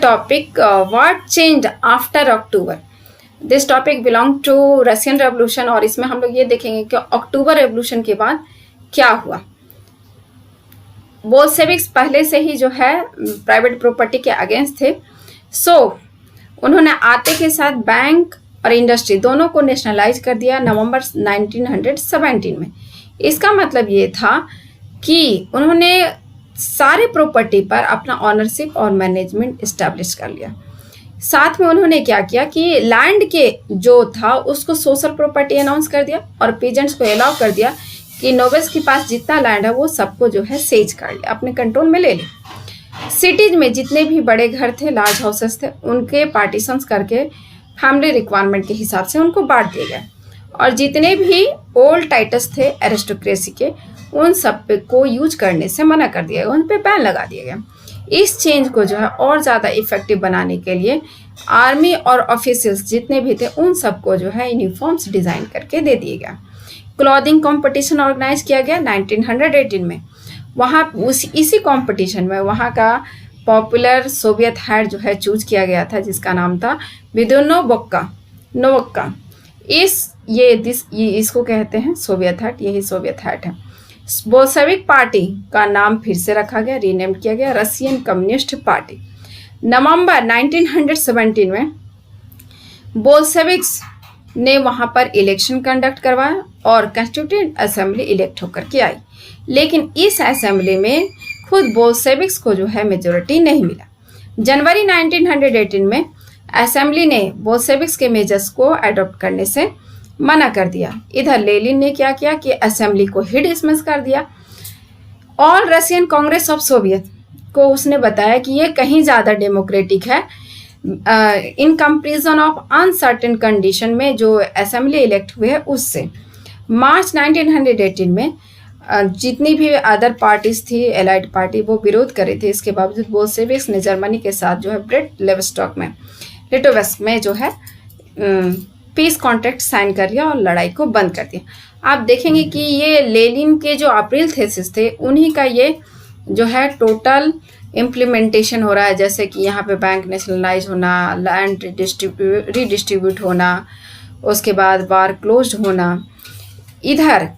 topic what changed after October. This topic belong to Russian Revolution और इसमें हम लोग ये देखेंगे कि अक्टूबर रेवोल्यूशन के बाद क्या हुआ। बोल्शेविक्स पहले से ही जो है प्राइवेट प्रॉपर्टी के अगेंस्ट थे, सो उन्होंने आते के साथ बैंक और इंडस्ट्री दोनों को नेशनलाइज कर दिया नवंबर 1917 में। इसका मतलब ये था कि उन्होंने सारे प्रॉपर्टी पर अपना ऑनरशिप और मैनेजमेंट इस्टेब्लिश कर लिया। साथ में उन्होंने क्या किया कि लैंड के जो था उसको सोशल प्रॉपर्टी अनाउंस कर दिया और पीजेंट्स को अलाउ कर दिया कि नोबल्स के पास जितना लैंड है वो सबको जो है सेज कर ले, अपने कंट्रोल में ले ले। सिटीज में जितने भी बड़े घर थे, लार्ज हाउसेस थे, उनके पार्टीशंस करके फैमिली रिक्वायरमेंट के हिसाब से उनको बांट दिए गए और जितने भी ओल्ड टाइटल्स थे एरिस्टोक्रेसी के, उन सब को यूज करने से मना कर दिया गया, उन पे बैन लगा दिया गया। इस चेंज को जो है और ज़्यादा इफेक्टिव बनाने के लिए आर्मी और ऑफिसर्स जितने भी थे उन सबको जो है यूनिफॉर्म्स डिज़ाइन करके दे दिए गया। क्लॉथिंग कंपटीशन ऑर्गेनाइज किया गया 1918 में। वहाँ इसी कंपटीशन में वहाँ का पॉपुलर सोवियत हैट जो है चूज किया गया था, जिसका नाम था नोवक्का। इसको कहते हैं सोवियत हैट, यही सोवियत हैट है। बोल्शेविक पार्टी का नाम फिर से रखा गया, रीनेम किया गया रशियन कम्युनिस्ट पार्टी। नवंबर 1917 में बोल्शेविक्स ने वहां पर इलेक्शन कंडक्ट करवाया और कॉन्स्टिट्यूएंट असेंबली इलेक्ट होकर के आई, लेकिन इस असेंबली में खुद बोल्शेविक्स को जो है मेजोरिटी नहीं मिला। जनवरी 1918 में असेंबली ने बोल्शेविक्स के मेजर्स को अडॉप्ट करने से मना कर दिया। इधर लेनिन ने क्या किया कि असेंबली को ही डिसमिस कर दिया। All Russian Congress of Soviet को उसने बताया कि ये कहीं ज़्यादा डेमोक्रेटिक है। In comparison of uncertain condition में जो असेंबली इलेक्ट हुए है उससे। मार्च 1918 में जितनी भी अदर पार्टीज थी, एलाइड पार्टी, वो विरोध कर रही थी। इसके बावजूद बोल्शेविक्स ने जर्मनी के साथ जो है लिटोवेस्क में जो है पीस कॉन्ट्रैक्ट साइन कर दिया और लड़ाई को बंद कर दिया। आप देखेंगे कि ये लेनिन के जो अप्रैल थीसिस थे उन्हीं का ये जो है टोटल इम्प्लीमेंटेशन हो रहा है, जैसे कि यहाँ पे बैंक नेशनलाइज होना, लैंड रीडिस्ट्रीब्यूट होना, उसके बाद वार क्लोज होना। इधर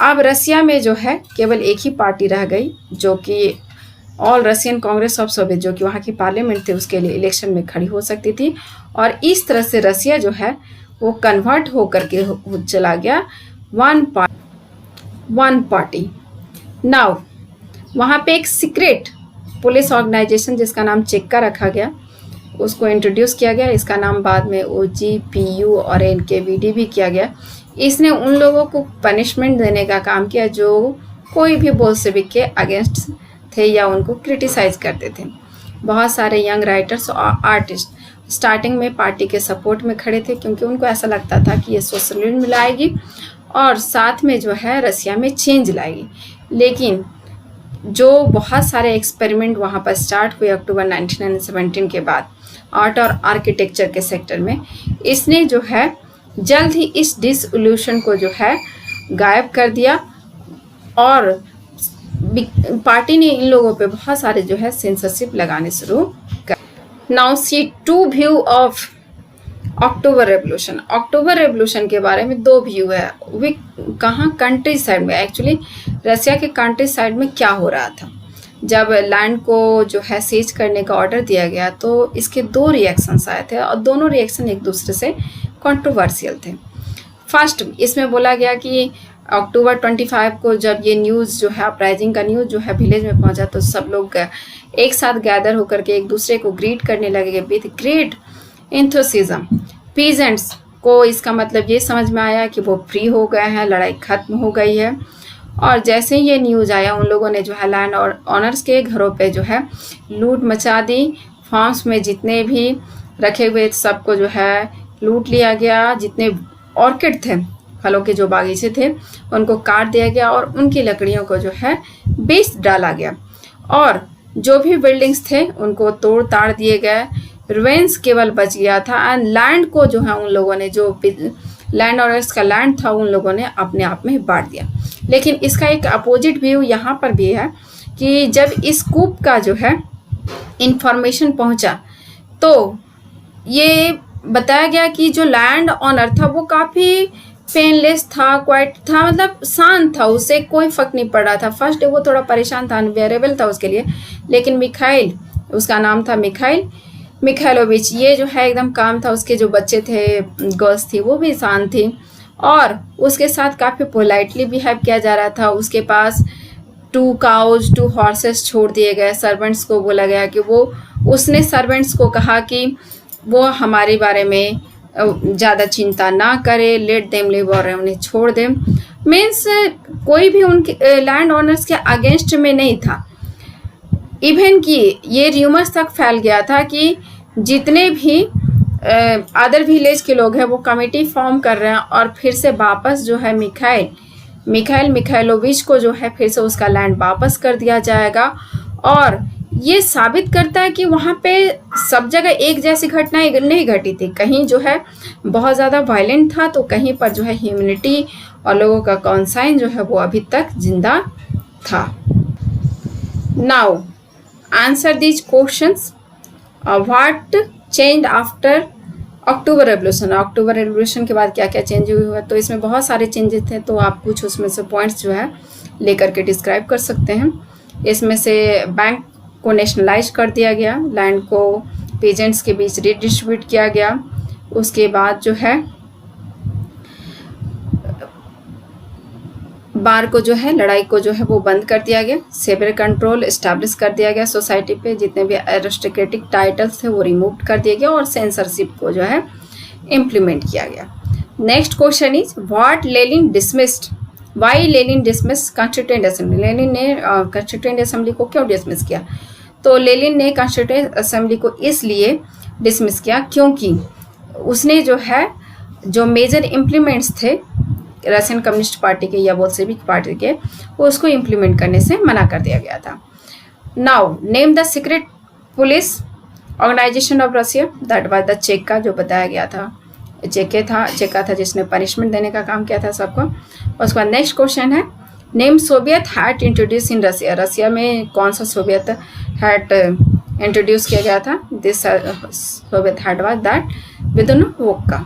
अब रसिया में जो है केवल एक ही पार्टी रह गई जो कि all Russian Congress of Soviet, जो कि वहाँ की पार्लियामेंट थी उसके लिए इलेक्शन में खड़ी हो सकती थी। और इस तरह से रसिया जो है वो कन्वर्ट होकर के चला गया वन पार्टी। नाउ वहाँ पे एक सीक्रेट पुलिस ऑर्गेनाइजेशन जिसका नाम चेक्का रखा गया, उसको इंट्रोड्यूस किया गया। इसका नाम बाद में OGPU और NKVD भी किया गया। इसने उन लोगों को पनिशमेंट देने का काम किया जो कोई भी बोल्शेविक के अगेंस्ट थे या उनको क्रिटिसाइज करते थे। बहुत सारे यंग राइटर्स और आर्टिस्ट स्टार्टिंग में पार्टी के सपोर्ट में खड़े थे, क्योंकि उनको ऐसा लगता था कि ये सोशलिज्म लाएगी और साथ में जो है रसिया में चेंज लाएगी। लेकिन जो बहुत सारे एक्सपेरिमेंट वहाँ पर स्टार्ट हुए अक्टूबर 1917 के बाद आर्ट और आर्किटेक्चर के सेक्टर में, इसने जो है जल्द ही इस डिसोल्यूशन को जो है गायब कर दिया और पार्टी ने इन लोगों पे बहुत सारे जो है सेंसरशिप लगाने शुरू कर। Now see two view of October revolution. October revolution के बारे में दो व्यू है। वे कहाँ, कंट्री साइड में, एक्चुअली रसिया के कंट्री साइड में क्या हो रहा था। जब लैंड को जो है सीज करने का ऑर्डर दिया गया तो इसके दो रिएक्शंस आए थे और दोनों रिएक्शन एक दूसरे से कंट्रोवर्शियल थे। फर्स्ट, इसमें बोला गया कि अक्टूबर 25 को जब ये न्यूज़ जो है अपराइजिंग का न्यूज़ जो है विलेज में पहुंचा तो सब लोग एक साथ गैदर होकर के एक दूसरे को ग्रीट करने लगे विद ग्रेट एंथुसिज्म। पीजेंट्स को इसका मतलब ये समझ में आया कि वो फ्री हो गए हैं, लड़ाई खत्म हो गई है। और जैसे ही ये न्यूज़ आया उन लोगों ने जो है लैंड और ऑनर्स के घरों पे जो है लूट मचा दी। फार्म्स में जितने भी रखे हुए सबको जो है लूट लिया गया। जितने ऑर्किड थे, फलों के जो बागीचे थे, उनको काट दिया गया और उनकी लकड़ियों को जो है बेच डाला गया और जो भी बिल्डिंग्स थे उनको तोड़ ताड़ दिए गए। रुइंस केवल बच गया था एंड लैंड को जो है उन लोगों ने, जो लैंड ऑनर्स का लैंड था, उन लोगों ने अपने आप में बांट दिया। लेकिन इसका एक अपोजिट व्यू यहाँ पर भी है कि जब इस कूप का जो है इंफॉर्मेशन पहुंचा तो ये बताया गया कि जो लैंड ऑनर था वो काफ़ी पेनलेस था, क्वाइट था, मतलब शांत था, उसे कोई फर्क नहीं पड़ रहा था। फर्स्ट डे वो थोड़ा परेशान था, अनबेरेबल था उसके लिए, लेकिन मिखाइल, उसका नाम था मिखाइल मिखाइलोविच, ये जो है एकदम काम था। उसके जो बच्चे थे, गर्ल्स थी, वो भी शांत थी और उसके साथ काफ़ी पोलाइटली बिहेव किया जा रहा था। उसके पास 2 काउज 2 हॉर्सेस छोड़ दिए गए। सर्वेंट्स को बोला गया कि उसने सर्वेंट्स को कहा कि वो हमारे बारे में ज़्यादा चिंता ना करे, लेट देम लिव, और उन्हें छोड़ दें। मीन्स कोई भी उनके लैंड ओनर्स के अगेंस्ट में नहीं था। इवन कि ये र्यूमर्स तक फैल गया था कि जितने भी अदर विलेज के लोग हैं वो कमेटी फॉर्म कर रहे हैं और फिर से वापस जो है मिखाइल मिखाइलोविच को जो है फिर से उसका लैंड वापस कर दिया जाएगा। और ये साबित करता है कि वहाँ पे सब जगह एक जैसी घटनाएं नहीं घटी थी। कहीं जो है बहुत ज़्यादा वायलेंट था, तो कहीं पर जो है ह्यूमैनिटी और लोगों का कॉन्साइन जो है वो अभी तक जिंदा था। Now answer these questions. What change after October revolution. October revolution के बाद क्या क्या चेंज हुआ, तो इसमें बहुत सारे चेंजेस थे, तो आप कुछ उसमें से पॉइंट्स जो है लेकर के डिस्क्राइब कर सकते हैं। इसमें से बैंक को नेशनलाइज कर दिया गया, लैंड को पेजेंट्स के बीच रिडिस्ट्रीब्यूट किया गया। उसके बाद जो है बार को जो है, लड़ाई को जो है वो बंद कर दिया गया। सेवर कंट्रोल इस्टेब्लिश कर दिया गया सोसाइटी पे। जितने भी एरिस्टोक्रेटिक टाइटल्स थे वो रिमूव कर दिया गया और सेंसरशिप को जो है इम्प्लीमेंट किया गया। Next question is what Lenin dismissed. Why Lenin dismiss constituent assembly. Lenin ने कॉन्स्टिट्यूएंट असेंबली को क्यों डिसमिस किया, तो लेनिन ने कॉन्स्टिट्यूएंट असेंबली को इसलिए डिसमिस किया क्योंकि उसने जो है जो मेजर इम्प्लीमेंट्स थे रशियन कम्युनिस्ट पार्टी के या बोल्शेविक पार्टी के, वो उसको इम्प्लीमेंट करने से मना कर दिया गया था। Now name the secret police organisation of Russia. That was the Cheka, जो बताया गया था चेका था जिसने पनिशमेंट देने का काम किया था सबको। उसके बाद नेक्स्ट क्वेश्चन है name Soviet hat introduce in Russia. Russia में कौन सा सोवियत हैट इंट्रोड्यूस किया गया था। This Soviet hat was that विदुन वोक्का।